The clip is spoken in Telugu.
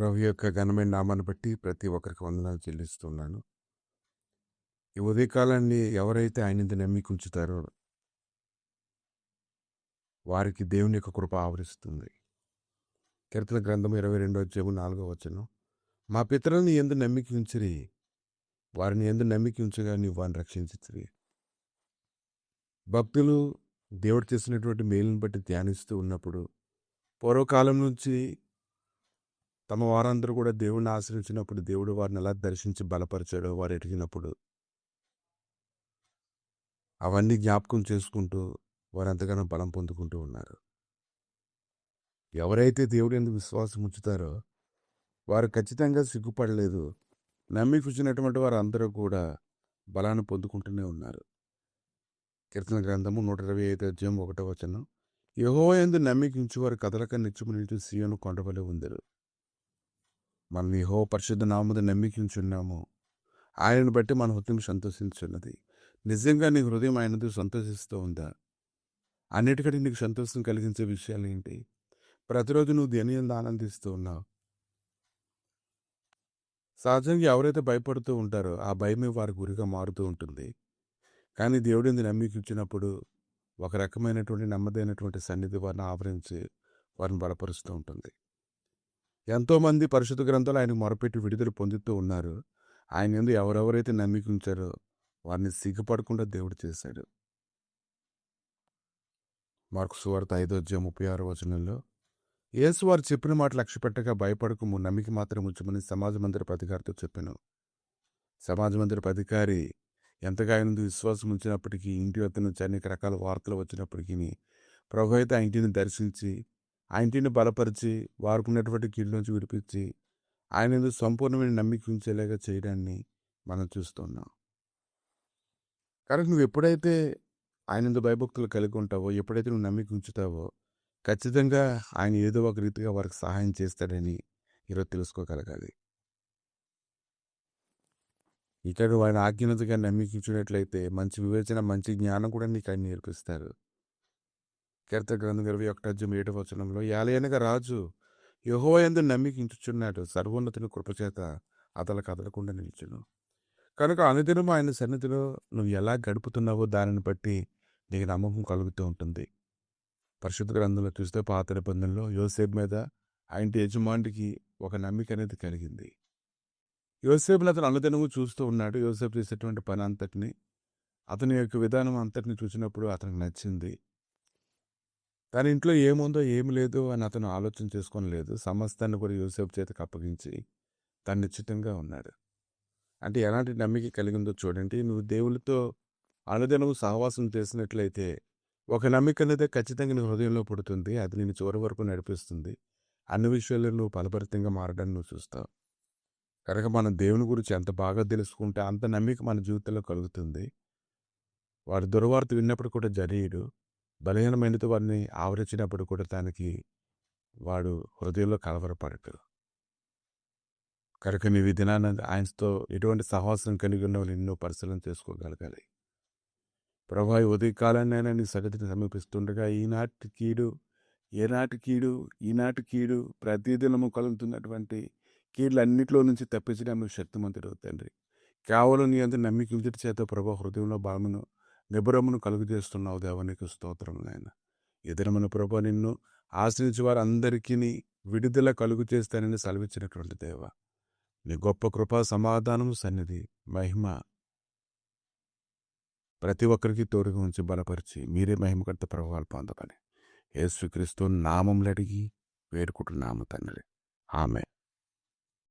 ప్రభు యొక్క ఘనమైన నామాన్ని బట్టి ప్రతి ఒక్కరికి వందనాలు చెల్లిస్తున్నాను. ఈ ఉదయకాలాన్ని ఎవరైతే ఆయనందు నమ్మిక ఉంచుతారో వారికి దేవుని యొక్క కృప ఆవరిస్తుంది. కీర్తన గ్రంథం 22వ అధ్యాయం 4వ వచనం. మా పితరులను నీ యందు నమ్మిక ఉంచిరి, వారిని యందు నమ్మిక ఉంచగా నీవు వారిని రక్షించితివి. భక్తులు దేవుడు చేసినటువంటి మేలుని బట్టి ధ్యానిస్తూ ఉన్నప్పుడు పూర్వకాలం నుంచి తమ వారందరూ కూడా దేవుడిని ఆశ్రయించినప్పుడు దేవుడు వారిని ఎలా దర్శించి బలపరిచాడో వారు ఎరిగినప్పుడు అవన్నీ జ్ఞాపకం చేసుకుంటూ వారు ఎంతగానో బలం పొందుకుంటూ ఉన్నారు. ఎవరైతే దేవుడు యందు విశ్వాసం ఉంచుతారో వారు ఖచ్చితంగా సిగ్గుపడలేదు. నమ్మిక ఉంచినటువంటి వారు అందరూ కూడా బలాన్ని పొందుకుంటూనే ఉన్నారు. కీర్తన గ్రంథము 125 అధ్యాయం 1వ వచనం. యెహోవా యందు నమ్మిక ఉంచువారు కదలక నిత్యము నిలిచి సీయోను కొండవలె ఉందరు. మనం యెహోవా పరిశుద్ధ నామమున నమ్మిక ఉంచున్నాము. ఆయనను బట్టి మన హృదయం సంతోషించున్నది. నిజంగా నీ హృదయం ఆయనతో సంతోషిస్తూ ఉందా? అన్నిటికంటే నీకు సంతోషం కలిగించే విషయాలు ఏంటి? ప్రతిరోజు నువ్వు దేని యందు ఆనందిస్తూ ఉన్నావు? సహజంగా ఎవరైతే భయపడుతూ ఉంటారో ఆ భయమే వారి గురిగా మారుతూ ఉంటుంది. కానీ దేవుడి యందు నమ్మిక ఉంచినప్పుడు ఒక రకమైనటువంటి నెమ్మదైనటువంటి సన్నిధి వారిని ఆవరించి వారిని బలపరుస్తూ ఉంటుంది. ఎంతోమంది పరిశుద్ధ గ్రంథాలు ఆయన మొరపెట్టి విడుదల పొందుతూ ఉన్నారు. ఆయన యందు ఎవరెవరైతే నమ్మిక ఉంచారో వారిని సిగ్గుపడకుండా దేవుడు చేశాడు. మార్కు సువార్త 5వ అధ్యాయం 36వ వచనంలో యేసు వారు చెప్పిన మాట లక్ష్యపెట్టగా భయపడకము, నమ్మిక మాత్రం ఉంచమని సమాజ మందిరపు అధికారితో చెప్పాను. సమాజ మందిరపు అధికారి ఎంతగా ఆయన విశ్వాసం ఉంచినప్పటికీ, ఇంటి వద్ద నుంచి అనేక రకాల వార్తలు వచ్చినప్పటికీ ప్రభు అయితే ఆ ఇంటిని దర్శించి ఆ ఇంటిని బలపరిచి వారికి ఉన్నటువంటి కీడు నుంచి విడిపించి ఆయన యందు సంపూర్ణమైన నమ్మిక ఉంచేలాగా చేయడాన్ని మనం చూస్తున్నాం. కాబట్టి నువ్వు ఎప్పుడైతే ఆయన యందు భయభక్తులు కలిగి ఉంటావో, ఎప్పుడైతే నువ్వు నమ్మిక ఉంచుతావో ఖచ్చితంగా ఆయన ఏదో ఒక రీతిగా వారికి సహాయం చేస్తాడని ఈరోజు తెలుసుకోగలగాలి. ఇక నువ్వు ఆయన ఆజ్ఞలుగా నమ్మికించినట్లయితే మంచి వివేచన, మంచి జ్ఞానం కూడా నీకు ఆయన నేర్పిస్తారు. కీర్తన గ్రంథం 21వ అధ్యాయం 7వ వచనంలో ఏలయనగా రాజు యెహోవా యందు నమ్మిక ఉంచుచున్నాడు, సర్వోన్నతుని కృపచేత అతలు కదలకుండా నిలిచును. కనుక అనుదినం ఆయన సన్నిధిలో నువ్వు ఎలా గడుపుతున్నావో దానిని బట్టి నీకు నమ్మకం కలుగుతూ ఉంటుంది. పరిశుద్ధ గ్రంథంలో చూస్తే పాత నిబంధనలో యోసేపు మీద ఆ ఇంటి యజమానికి ఒక నమ్మిక అనేది కలిగింది. యోసేపుని అతను అనుదినము చూస్తూ ఉన్నాడు. యోసేపు చేసేటువంటి పని అంతటిని, అతని యొక్క విధానం అంతటిని చూసినప్పుడు అతనికి నచ్చింది. తన ఇంట్లో ఏముందో ఏమి లేదు అని అతను ఆలోచన చేసుకొని లేదు. సమస్తాన్ని కూడా యోసేపు చేతికి అప్పగించి తను నిశ్చితంగా ఉన్నాడు. అంటే ఎలాంటి నమ్మిక కలిగిందో చూడండి. నువ్వు దేవునితో అనుదినము సహవాసం చేసినట్లయితే ఒక నమ్మిక అనేది ఖచ్చితంగా నీ హృదయంలో పుడుతుంది. అది నేను చివరి వరకు నడిపిస్తుంది. అన్ని విషయాల్లో నువ్వు ఫలభరితంగా మారడాన్ని నువ్వు చూస్తావు. కనుక మనం దేవుని గురించి ఎంత బాగా తెలుసుకుంటే అంత నమ్మిక మన జీవితంలో కలుగుతుంది. వాడు దుర్వార్త విన్నప్పుడు కూడా జరీయుడు బలహీనమైనతో వారిని ఆవరించినప్పుడు కూడా దానికి వాడు హృదయంలో కలవరపడడు. కనుక నీ దినాన ఆయనతో ఎటువంటి సహవాసం కలిగి ఉన్న వాళ్ళు ఎన్నో పరిశీలన చేసుకోగలగాలి. ప్రభా ఈ ఉదయకాలాన్నైనా నీ సన్నిధిని సమీపిస్తుండగా ఈనాటి కీడు ఈనాటి కీడు ప్రతిదినము కలుగుతున్నటువంటి కీళ్ళన్నిటిలో నుంచి తప్పించడం శక్తిమంతుడు తండ్రి. కేవలం నీ అందు నమ్మిక ఉంచుట చేత ప్రభా హృదయంలో బలమును నిబరమును కలుగు చేస్తున్నావు దేవా, నీకు స్తోత్రం నాయన. ఈ దినమున ప్రభా నిన్ను ఆశ్రయించి వారు అందరికీ విడుదల కలుగు చేస్తానని సెలవిచ్చినటువంటి దేవ, నీ గొప్ప కృపా సమాధానము సన్నిధి మహిమ ప్రతి ఒక్కరికి తోడుగా ఉంచి బలపరిచి మీరే మహిమకర్త ప్రభావాలు పొందమని యేసుక్రీస్తు నామములు అడిగి వేడుకుంటున్నాము తండ్రి. ఆమె